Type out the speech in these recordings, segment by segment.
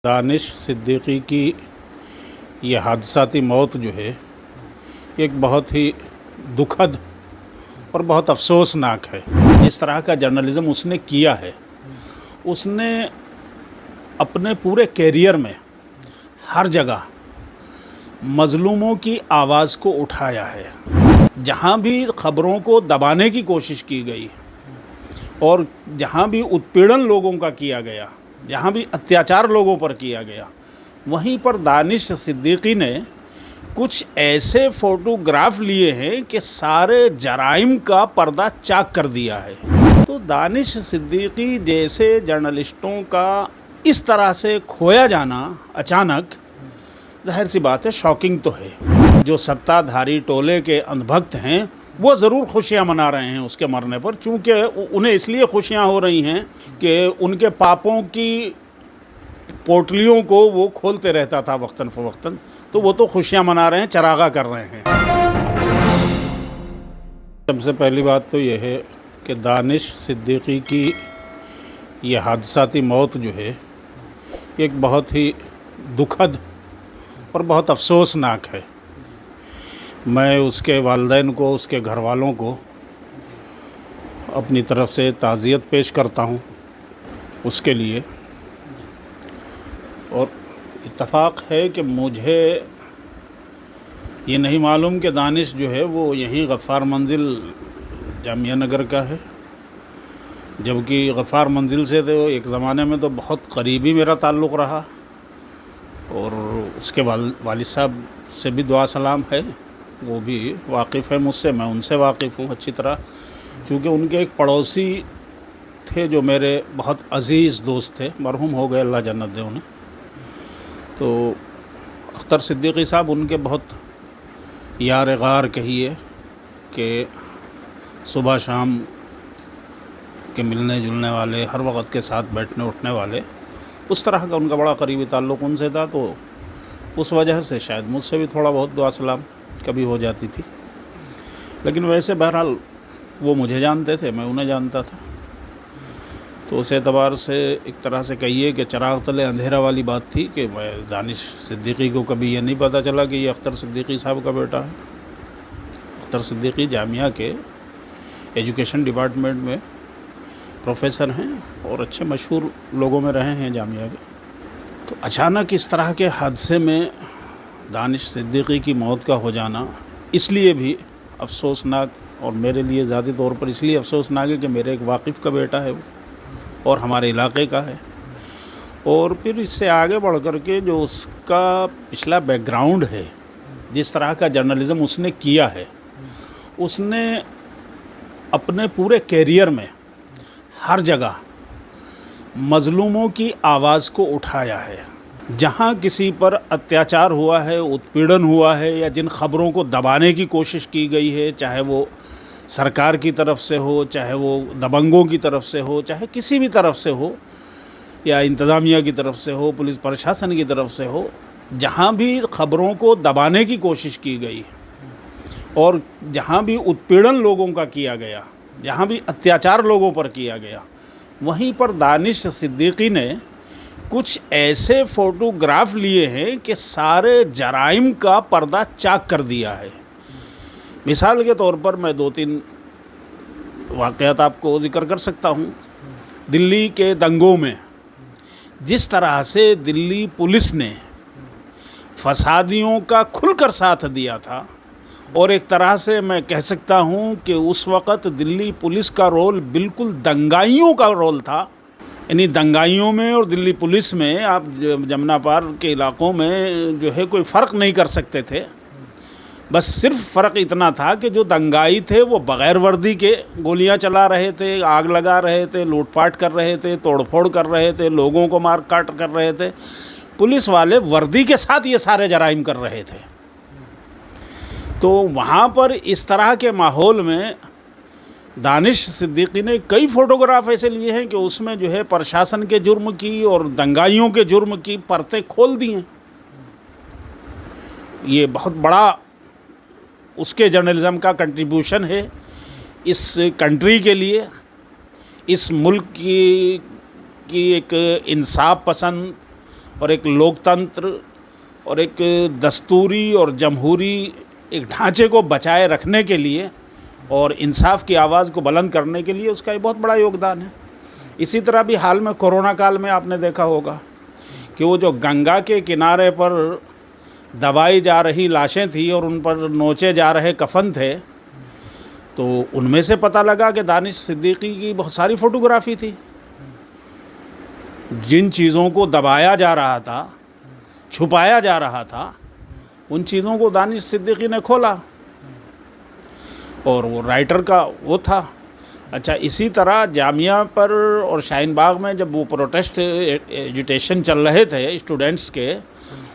दानिश सिद्दीकी की ये हादसाती मौत जो है एक बहुत ही दुखद और बहुत अफसोसनाक है। जिस तरह का जर्नलिज़्म उसने किया है, उसने अपने पूरे कैरियर में हर जगह मज़लूमों की आवाज़ को उठाया है। जहाँ भी ख़बरों को दबाने की कोशिश की गई और जहाँ भी उत्पीड़न लोगों का किया गया, जहाँ भी अत्याचार लोगों पर किया गया, वहीं पर दानिश सिद्दीकी ने कुछ ऐसे फ़ोटोग्राफ लिए हैं कि सारे जराइम का पर्दा चाक कर दिया है। तो दानिश सिद्दीकी जैसे जर्नलिस्टों का इस तरह से खोया जाना अचानक, जाहिर सी बात है, शॉकिंग तो है। जो सत्ताधारी टोले के अंधभक्त हैं वो ज़रूर खुशियाँ मना रहे हैं उसके मरने पर, चूँकि उन्हें इसलिए खुशियाँ हो रही हैं कि उनके पापों की पोटलियों को वो खोलते रहता था वक्तन फ़वक्तन, तो वो तो खुशियाँ मना रहे हैं, चरागा कर रहे हैं। सबसे पहली बात तो ये है कि दानिश सिद्दीकी की ये हादसाती मौत जो है एक बहुत ही दुखद और बहुत अफसोसनाक है। मैं उसके वालिदैन को, उसके घर वालों को अपनी तरफ से ताज़ियत पेश करता हूँ उसके लिए। और इत्तफ़ाक़ है कि मुझे ये नहीं मालूम कि दानिश जो है वो यहीं गफ़्फ़ार मंजिल जामिया नगर का है, जबकि गफ़्फ़ार मंजिल से तो एक ज़माने में तो बहुत करीबी मेरा ताल्लुक़ रहा और उसके वालिद साहब से भी दुआ सलाम है, वो भी वाकिफ़ है मुझसे, मैं उनसे वाकिफ़ हूँ अच्छी तरह, क्योंकि उनके एक पड़ोसी थे जो मेरे बहुत अज़ीज़ दोस्त थे, मरहूम हो गए, अल्लाह जन्नत दे उन्हें। तो अख्तर सिद्दीकी साहब उनके बहुत यार गार कहिए कि सुबह शाम के मिलने जुलने वाले, हर वक्त के साथ बैठने उठने वाले, उस तरह का उनका बड़ा करीबी ताल्लुक़ उनसे था। तो उस वजह से शायद मुझसे भी थोड़ा बहुत दुआ सलाम कभी हो जाती थी। लेकिन वैसे बहरहाल वो मुझे जानते थे, मैं उन्हें जानता था। तो उस एतबार से एक तरह से कहिए कि चिराग तले अंधेरा वाली बात थी कि मैं दानिश सिद्दीकी को कभी ये नहीं पता चला कि ये अख्तर सिद्दीकी साहब का बेटा है। अख्तर सिद्दीकी जामिया के एजुकेशन डिपार्टमेंट में प्रोफेसर हैं और अच्छे मशहूर लोगों में रहे हैं जामिया के। तो अचानक इस तरह के हादसे में दानिश सिद्दीकी की मौत का हो जाना इसलिए भी अफसोसनाक, और मेरे लिए ज़ाती तौर पर इसलिए अफसोसनाक है कि मेरे एक वाकिफ़ का बेटा है वो और हमारे इलाके का है। और फिर इससे आगे बढ़ कर के जो उसका पिछला बैकग्राउंड है, जिस तरह का जर्नलिज़्म उसने किया है, उसने अपने पूरे कैरियर में हर जगह मज़लूमों की आवाज़ को उठाया है। जहाँ किसी पर अत्याचार हुआ है, उत्पीड़न हुआ है, या जिन ख़बरों को दबाने की कोशिश की गई है, चाहे वो सरकार की तरफ से हो, चाहे वो दबंगों की तरफ से हो, चाहे किसी भी तरफ से हो, या इंतज़ामिया की तरफ से हो, पुलिस प्रशासन की तरफ से हो, जहाँ भी ख़बरों को दबाने की कोशिश की गई और जहाँ भी उत्पीड़न लोगों का किया गया, जहाँ भी अत्याचार लोगों पर किया गया, वहीं पर दानिश सिद्दीकी ने कुछ ऐसे फ़ोटोग्राफ लिए हैं कि सारे जराइम का पर्दा चाक कर दिया है। मिसाल के तौर पर मैं 2-3 वाक़यात आपको ज़िक्र कर सकता हूँ। दिल्ली के दंगों में जिस तरह से दिल्ली पुलिस ने फसादियों का खुलकर साथ दिया था, और एक तरह से मैं कह सकता हूँ कि उस वक़्त दिल्ली पुलिस का रोल बिल्कुल दंगाइयों का रोल था। यानी दंगाइयों में और दिल्ली पुलिस में आप जमुना पार के इलाक़ों में जो है कोई फ़र्क नहीं कर सकते थे। बस सिर्फ फ़र्क इतना था कि जो दंगाई थे वो बग़ैर वर्दी के गोलियां चला रहे थे, आग लगा रहे थे, लूटपाट कर रहे थे, तोड़फोड़ कर रहे थे, लोगों को मार काट कर रहे थे। पुलिस वाले वर्दी के साथ ये सारे जराइम कर रहे थे। तो वहाँ पर इस तरह के माहौल में दानिश सिद्दीकी ने कई फ़ोटोग्राफ ऐसे लिए हैं कि उसमें जो है प्रशासन के जुर्म की और दंगाइयों के जुर्म की परतें खोल दी हैं। ये बहुत बड़ा उसके जर्नलिज़्म का कंट्रीब्यूशन है इस कंट्री के लिए, इस मुल्क की एक इंसाफ पसंद और एक लोकतंत्र और एक दस्तूरी और जमहूरी एक ढांचे को बचाए रखने के लिए और इंसाफ की आवाज़ को बुलंद करने के लिए उसका एक बहुत बड़ा योगदान है। इसी तरह भी हाल में कोरोना काल में आपने देखा होगा कि वो जो गंगा के किनारे पर दबाई जा रही लाशें थी और उन पर नोचे जा रहे कफन थे, तो उनमें से पता लगा कि दानिश सिद्दीकी की बहुत सारी फ़ोटोग्राफी थी। जिन चीज़ों को दबाया जा रहा था, छुपाया जा रहा था, उन चीज़ों को दानिश सिद्दीकी ने खोला और वो राइटर का वो था। अच्छा, इसी तरह जामिया पर और शाहीन बाग में जब वो प्रोटेस्ट एजुटेशन चल रहे थे स्टूडेंट्स के,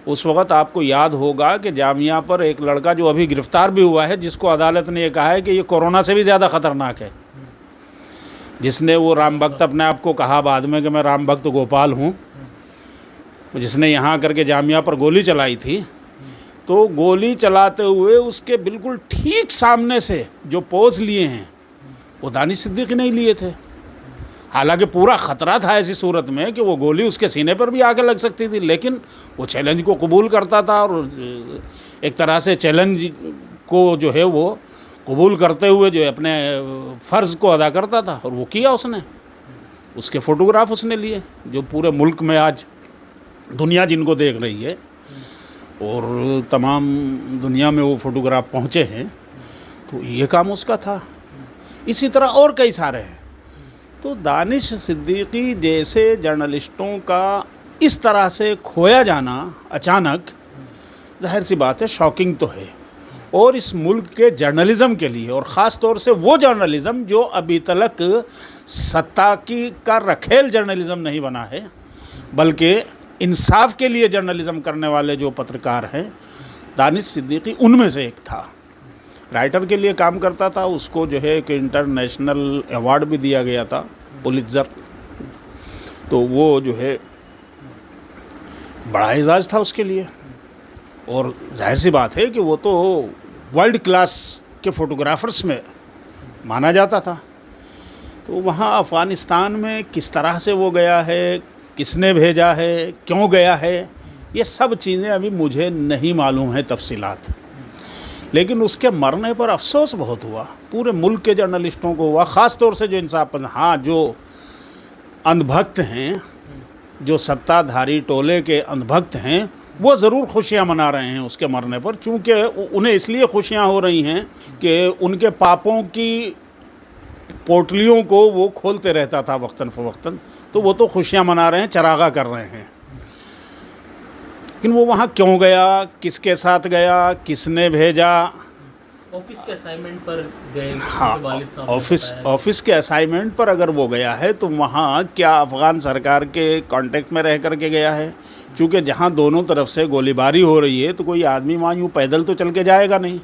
उस वक़्त आपको याद होगा कि जामिया पर एक लड़का जो अभी गिरफ़्तार भी हुआ है, जिसको अदालत ने ये कहा है कि ये कोरोना से भी ज़्यादा ख़तरनाक है, जिसने वो राम भक्त अपने आप को कहा बाद में कि मैं राम भक्त गोपाल हूँ, जिसने यहाँ करके जामिया पर गोली चलाई थी, तो गोली चलाते हुए उसके बिल्कुल ठीक सामने से जो पोज लिए हैं वो दानिश सिद्दीकी नहीं लिए थे। हालांकि पूरा ख़तरा था ऐसी सूरत में कि वो गोली उसके सीने पर भी आके लग सकती थी, लेकिन वो चैलेंज को कबूल करता था और एक तरह से चैलेंज को जो है वो कबूल करते हुए जो है अपने फ़र्ज़ को अदा करता था, और वो किया उसने। उसके फ़ोटोग्राफ उसने लिए जो पूरे मुल्क में आज दुनिया जिनको देख रही है और तमाम दुनिया में वो फ़ोटोग्राफ पहुँचे हैं, तो ये काम उसका था। इसी तरह और कई सारे हैं। तो दानिश सिद्दीकी जैसे जर्नलिस्टों का इस तरह से खोया जाना अचानक, जाहिर सी बात है शॉकिंग तो है, और इस मुल्क के जर्नलिज़म के लिए, और ख़ास तौर से वो जर्नलिज़म जो अभी तक सत्ता की का रखेल जर्नलिज़म नहीं बना है, बल्कि इंसाफ के लिए जर्नलिज़म करने वाले जो पत्रकार हैं, दानिश सिद्दीकी उनमें से एक था। राइटर के लिए काम करता था, उसको जो है एक इंटरनेशनल अवार्ड भी दिया गया था, पुलित्ज़र। तो वो जो है बड़ा एजाज़ था उसके लिए, और जाहिर सी बात है कि वो तो वर्ल्ड क्लास के फ़ोटोग्राफ़र्स में माना जाता था। तो वहाँ अफ़गानिस्तान में किस तरह से वो गया है, किसने भेजा है, क्यों गया है, ये सब चीज़ें अभी मुझे नहीं मालूम है तफसीलात। लेकिन उसके मरने पर अफसोस बहुत हुआ, पूरे मुल्क के जर्नलिस्टों को हुआ, ख़ास तौर से जो इंसाफ पसंद, हाँ जो अंधभक्त हैं, जो सत्ताधारी टोले के अंधभक्त हैं, वो ज़रूर खुशियाँ मना रहे हैं उसके मरने पर, चूँकि उन्हें इसलिए खुशियाँ हो रही हैं कि उनके पापों की पोटलियों को वो खोलते रहता था वक्तन फ़वक्तन, तो वो तो खुशियाँ मना रहे हैं, चरागा कर रहे हैं। लेकिन वो वहाँ क्यों गया, किसके साथ गया, किसने भेजा? ऑफिस के असाइनमेंट पर गए। हाँ, ऑफिस के असाइनमेंट पर अगर वो गया है तो वहाँ क्या अफ़गान सरकार के कांटेक्ट में रह कर के गया है? क्योंकि जहाँ दोनों तरफ से गोलीबारी हो रही है तो कोई आदमी वहाँ यूँ पैदल तो चल के जाएगा नहीं,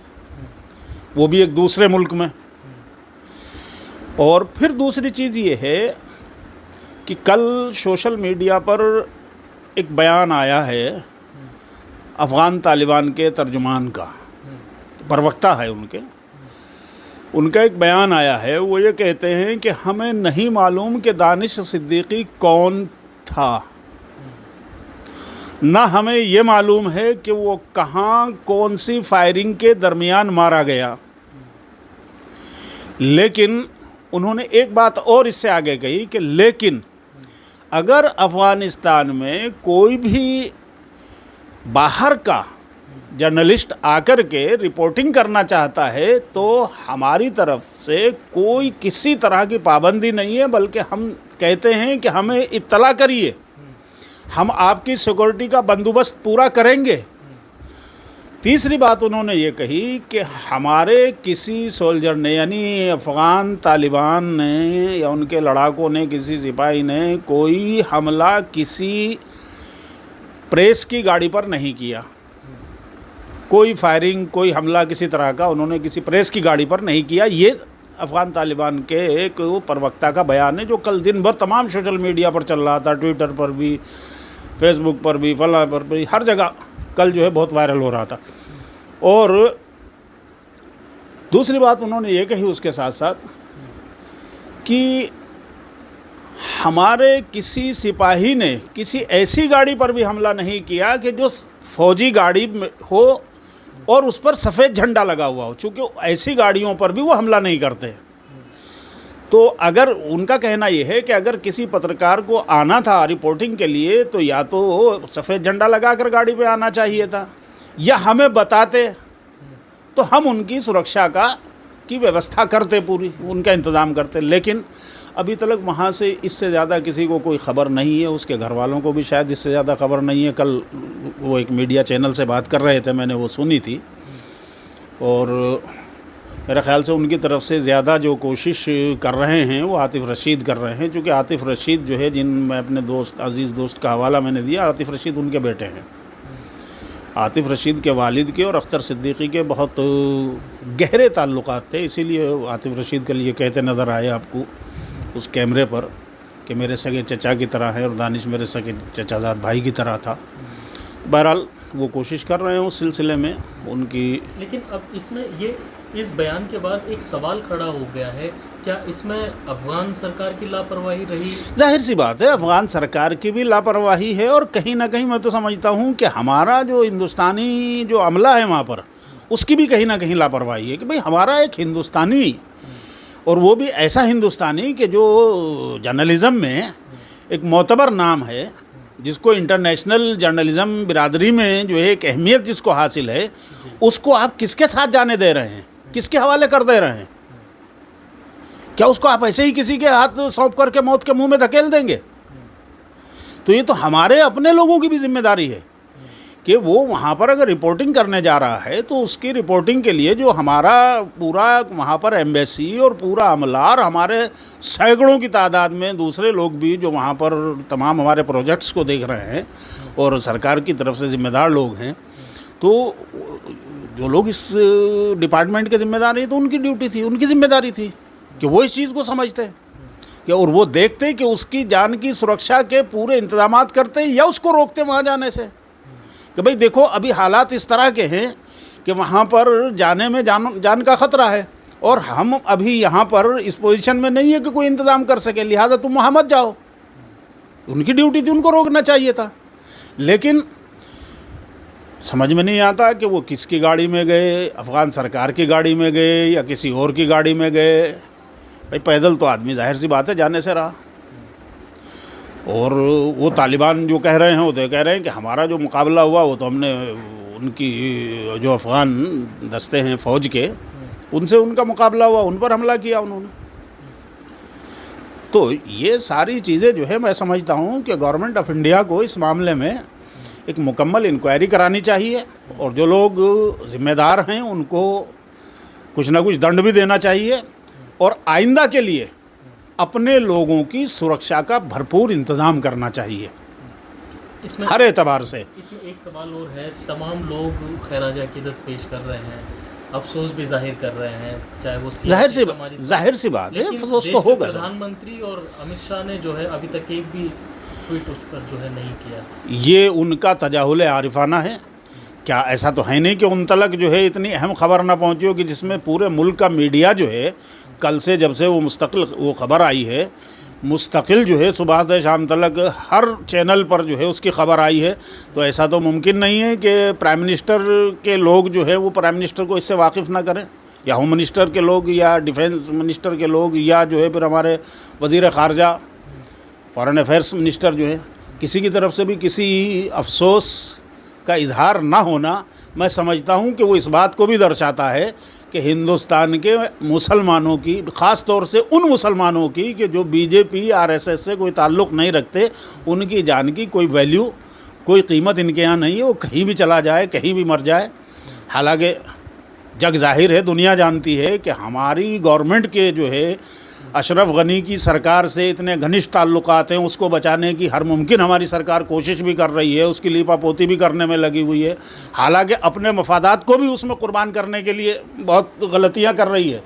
वो भी एक दूसरे मुल्क में। और फिर दूसरी चीज़ ये है कि कल सोशल मीडिया पर एक बयान आया है अफ़गान तालिबान के तर्जुमान का, प्रवक्ता है उनका एक बयान आया है। वो ये कहते हैं कि हमें नहीं मालूम कि दानिश सिद्दीकी कौन था, ना हमें ये मालूम है कि वो कहाँ कौन सी फायरिंग के दरमियान मारा गया। लेकिन उन्होंने एक बात और इससे आगे कही कि लेकिन अगर अफ़गानिस्तान में कोई भी बाहर का जर्नलिस्ट आकर के रिपोर्टिंग करना चाहता है तो हमारी तरफ से कोई किसी तरह की पाबंदी नहीं है, बल्कि हम कहते हैं कि हमें इत्तला करिए, हम आपकी सिक्योरिटी का बंदोबस्त पूरा करेंगे। तीसरी बात उन्होंने ये कही कि हमारे किसी सोल्जर ने, यानी अफ़गान तालिबान ने या उनके लड़ाकों ने, किसी सिपाही ने कोई हमला किसी प्रेस की गाड़ी पर नहीं किया, कोई फायरिंग, कोई हमला किसी तरह का उन्होंने किसी प्रेस की गाड़ी पर नहीं किया। ये अफ़गान तालिबान के एक प्रवक्ता का बयान है जो कल दिन भर तमाम सोशल मीडिया पर चल रहा था, ट्विटर पर भी, फेसबुक पर भी, फला पर भी, हर जगह कल जो है बहुत वायरल हो रहा था। और दूसरी बात उन्होंने ये कही उसके साथ साथ कि हमारे किसी सिपाही ने किसी ऐसी गाड़ी पर भी हमला नहीं किया कि जो फौजी गाड़ी में हो और उस पर सफ़ेद झंडा लगा हुआ हो, चूँकि ऐसी गाड़ियों पर भी वो हमला नहीं करते। तो अगर उनका कहना ये है कि अगर किसी पत्रकार को आना था रिपोर्टिंग के लिए तो या तो सफ़ेद झंडा लगाकर गाड़ी पे आना चाहिए था, या हमें बताते तो हम उनकी सुरक्षा की व्यवस्था करते, पूरी उनका इंतज़ाम करते। लेकिन अभी तक वहाँ से इससे ज़्यादा किसी को कोई ख़बर नहीं है, उसके घर वालों को भी शायद इससे ज़्यादा ख़बर नहीं है। कल वो एक मीडिया चैनल से बात कर रहे थे, मैंने वो सुनी थी, और मेरे ख़्याल से उनकी तरफ से ज़्यादा जो कोशिश कर रहे हैं वो आतिफ़ रशीद कर रहे हैं, क्योंकि आतिफ़ रशीद जो है, मैं अपने दोस्त अज़ीज़ दोस्त का हवाला मैंने दिया, आतिफ़ रशीद उनके बेटे हैं। आतिफ़ रशीद के वालिद के और अख्तर सिद्दीकी के बहुत गहरे ताल्लुकात थे, इसीलिए आतिफ़ रशीद के लिए कहते नज़र आए आपको उस कैमरे पर कि मेरे सगे चचा की तरह है और दानिश मेरे सगे चचाजाद भाई की तरह था। बहरहाल वो कोशिश कर रहे हैं उस सिलसिले में उनकी। लेकिन अब इसमें इस बयान के बाद एक सवाल खड़ा हो गया है, क्या इसमें अफ़गान सरकार की लापरवाही रही? जाहिर सी बात है, अफ़गान सरकार की भी लापरवाही है, और कहीं ना कहीं मैं तो समझता हूँ कि हमारा जो हिंदुस्तानी जो अमला है वहाँ पर, उसकी भी कहीं ना कहीं लापरवाही है कि भाई हमारा एक हिंदुस्तानी, और वो भी ऐसा हिंदुस्तानी कि जो जर्नलिज़म में एक मोतबर नाम है, जिसको इंटरनेशनल जर्नलिज़म बिरादरी में जो है एक अहमियत जिसको हासिल है, उसको आप किसके साथ जाने दे रहे हैं, किसके हवाले कर दे रहे हैं? क्या उसको आप ऐसे ही किसी के हाथ सौंप करके मौत के मुंह में धकेल देंगे? तो ये तो हमारे अपने लोगों की भी जिम्मेदारी है कि वो वहाँ पर अगर रिपोर्टिंग करने जा रहा है तो उसकी रिपोर्टिंग के लिए जो हमारा पूरा वहाँ पर एम्बेसी और पूरा अमला और हमारे सैकड़ों की तादाद में दूसरे लोग भी जो वहाँ पर तमाम हमारे प्रोजेक्ट्स को देख रहे हैं और सरकार की तरफ से ज़िम्मेदार लोग हैं, तो जो लोग इस डिपार्टमेंट के ज़िम्मेदार हैं तो उनकी ड्यूटी थी, उनकी ज़िम्मेदारी थी कि वो इस चीज़ को समझते कि और वो देखते कि उसकी जान की सुरक्षा के पूरे इंतजामात करते या उसको रोकते वहाँ जाने से कि भाई देखो अभी हालात इस तरह के हैं कि वहाँ पर जाने में जान का ख़तरा है, और हम अभी यहाँ पर इस पोजीशन में नहीं है कि कोई इंतज़ाम कर सके, लिहाजा तुम वहाँ मत जाओ। उनकी ड्यूटी थी, उनको रोकना चाहिए था। लेकिन समझ में नहीं आता कि वो किसकी गाड़ी में गए, अफ़गान सरकार की गाड़ी में गए या किसी और की गाड़ी में गए। भाई पैदल तो आदमी जाहिर सी बात है जाने से रहा, और वो तालिबान जो कह रहे हैं वो तो कह रहे हैं कि हमारा जो मुकाबला हुआ वो तो हमने उनकी जो अफ़गान दस्ते हैं फ़ौज के, उनसे उनका मुकाबला हुआ, उन पर हमला किया उन्होंने। तो ये सारी चीज़ें जो है मैं समझता हूँ कि गवर्नमेंट ऑफ इंडिया को इस मामले में एक मुकम्मल इंक्वायरी करानी चाहिए, और जो लोग ज़िम्मेदार हैं उनको कुछ ना कुछ दंड भी देना चाहिए, और आइंदा के लिए अपने लोगों की सुरक्षा का भरपूर इंतज़ाम करना चाहिए इसमें हर एतबार से। इसमें एक सवाल और है, तमाम लोग खैराज अकीदत पेश कर रहे हैं, अफसोस भी जाहिर कर रहे हैं, चाहे वो जाहिर सी बात है, अफसोस तो होगा। प्रधानमंत्री और अमित शाह ने जो है अभी तक एक भी ट्वीट उस पर जो है नहीं किया। ये उनका तजाहुल आरिफाना है। क्या ऐसा तो है नहीं कि उन तलक जो है इतनी अहम खबर ना पहुंची हो कि जिसमें पूरे मुल्क का मीडिया जो है कल से जब से वो मुस्तकिल वो खबर आई है, मुस्तकिल जो है सुबह से शाम तलक हर चैनल पर जो है उसकी खबर आई है। तो ऐसा तो मुमकिन नहीं है कि प्राइम मिनिस्टर के लोग जो है वो प्राइम मिनिस्टर को इससे वाकिफ़ ना करें, या होम मिनिस्टर के लोग या डिफेंस मिनिस्टर के लोग, या जो है फिर हमारे वज़ीर ख़ारजा फॉरेन अफेयर्स मिनिस्टर जो है, किसी की तरफ से भी किसी अफसोस का इजहार ना होना, मैं समझता हूँ कि वो इस बात को भी दर्शाता है कि हिंदुस्तान के मुसलमानों की, ख़ास तौर से उन मुसलमानों की कि जो बीजेपी आरएसएस से कोई ताल्लुक़ नहीं रखते, उनकी जान की कोई वैल्यू, कोई कीमत इनके यहाँ नहीं है। वो कहीं भी चला जाए, कहीं भी मर जाए। हालांकि जग ज़ाहिर है, दुनिया जानती है कि हमारी गवर्नमेंट के जो है अशरफ गनी की सरकार से इतने घनिष्ठ ताल्लुकात हैं, उसको बचाने की हर मुमकिन हमारी सरकार कोशिश भी कर रही है, उसकी लीपापोती भी करने में लगी हुई है। हालांकि अपने मफादात को भी उसमें कुर्बान करने के लिए बहुत गलतियां कर रही है।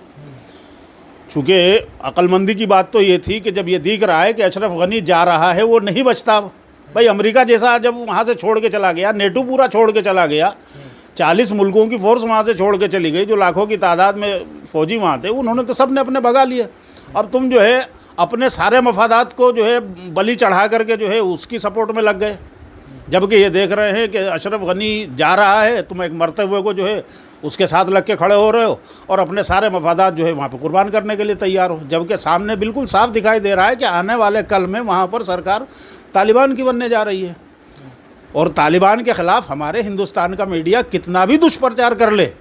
चूँकि अक्लमंदी की बात तो ये थी कि जब ये दिख रहा है कि अशरफ गनी जा रहा है, वो नहीं बचता। भाई अमेरिका जैसा जब वहाँ से छोड़ के चला गया, नेटो पूरा छोड़ के चला गया, 40 मुल्कों की फ़ोर्स वहाँ से छोड़ के चली गई, जो लाखों की तादाद में फ़ौजी वहाँ थे, उन्होंने तो सब ने अपने भगा लिए। अब तुम जो है अपने सारे मफादात को जो है बलि चढ़ा करके जो है उसकी सपोर्ट में लग गए, जबकि ये देख रहे हैं कि अशरफ गनी जा रहा है, तुम एक मरते हुए को जो है उसके साथ लग के खड़े हो रहे हो और अपने सारे मफादात जो है वहाँ पे कुर्बान करने के लिए तैयार हो, जबकि सामने बिल्कुल साफ दिखाई दे रहा है कि आने वाले कल में वहाँ पर सरकार तालिबान की बनने जा रही है। और तालिबान के ख़िलाफ़ हमारे हिंदुस्तान का मीडिया कितना भी दुष्प्रचार कर ले,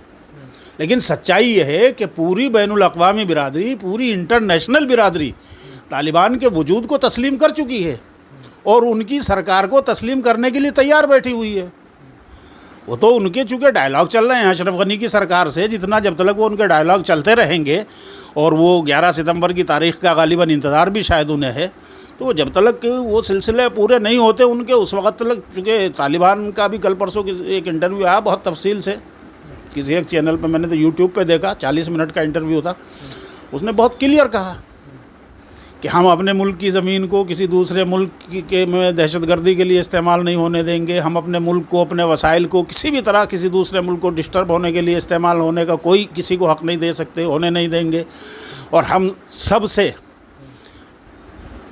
लेकिन सच्चाई यह है कि पूरी बैनुल अक़वामी बिरादरी, पूरी इंटरनेशनल बिरादरी तालिबान के वजूद को तस्लीम कर चुकी है और उनकी सरकार को तस्लीम करने के लिए तैयार बैठी हुई है। वो तो उनके चूँकि डायलॉग चल रहे हैं अशरफ गनी की सरकार से, जितना जब तक वो उनके डायलॉग चलते रहेंगे और वो 11 सितंबर की तारीख़ का गालिबन इंतज़ार भी शायद उन्हें है, तो जब तक वो सिलसिले पूरे नहीं होते उनके, उस वक्त तक चूँकि तालिबान का भी कल परसों एक इंटरव्यू आया बहुत तफसील से किसी एक चैनल पर, मैंने तो यूट्यूब पे देखा, 40 मिनट का इंटरव्यू था। उसने बहुत क्लियर कहा कि हम अपने मुल्क की ज़मीन को किसी दूसरे मुल्क के में दहशतगर्दी के लिए इस्तेमाल नहीं होने देंगे, हम अपने मुल्क को, अपने वसाइल को किसी भी तरह किसी दूसरे मुल्क को डिस्टर्ब होने के लिए इस्तेमाल होने का कोई किसी को हक़ नहीं दे सकते, होने नहीं देंगे। और हम सब से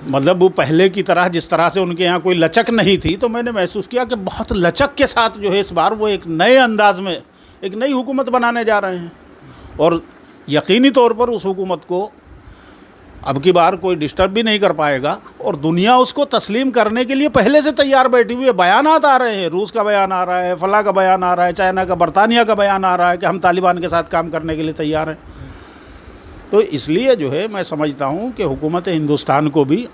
मतलब वो पहले की तरह, जिस तरह से उनके यहाँ कोई लचक नहीं थी, तो मैंने महसूस किया कि बहुत लचक के साथ जो है इस बार वो एक नए अंदाज़ में एक नई हुकूमत बनाने जा रहे हैं और यकीनी तौर पर उस हुकूमत को अब की बार कोई डिस्टर्ब भी नहीं कर पाएगा और दुनिया उसको तस्लीम करने के लिए पहले से तैयार बैठी हुई है। बयानात आ रहे हैं, रूस का बयान आ रहा है, फला का बयान आ रहा है, चाइना का, बरतानिया का बयान आ रहा है कि हम तालिबान के साथ काम करने के लिए तैयार हैं। तो इसलिए जो है मैं समझता हूँ कि हुकूमत हिंदुस्तान को भी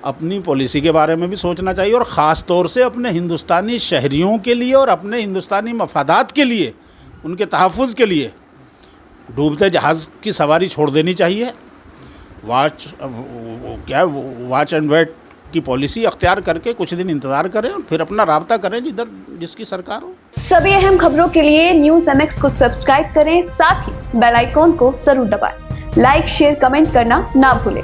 अपनी पॉलिसी के बारे में भी सोचना चाहिए और ख़ास तौर से अपने हिंदुस्तानी शहरियों के लिए और अपने हिंदुस्तानी मफादात के लिए, उनके तहफ़्फ़ुज़ के लिए डूबते जहाज़ की सवारी छोड़ देनी चाहिए। वॉच एंड वेट की पॉलिसी अख्तियार करके कुछ दिन इंतज़ार करें और फिर अपना राब्ता करें जिधर जिसकी सरकार हो। सभी अहम खबरों के लिए न्यूज़ MX को सब्सक्राइब करें, साथ ही बेल आइकॉन को जरूर दबाएं। लाइक, शेयर, कमेंट करना ना भूलें।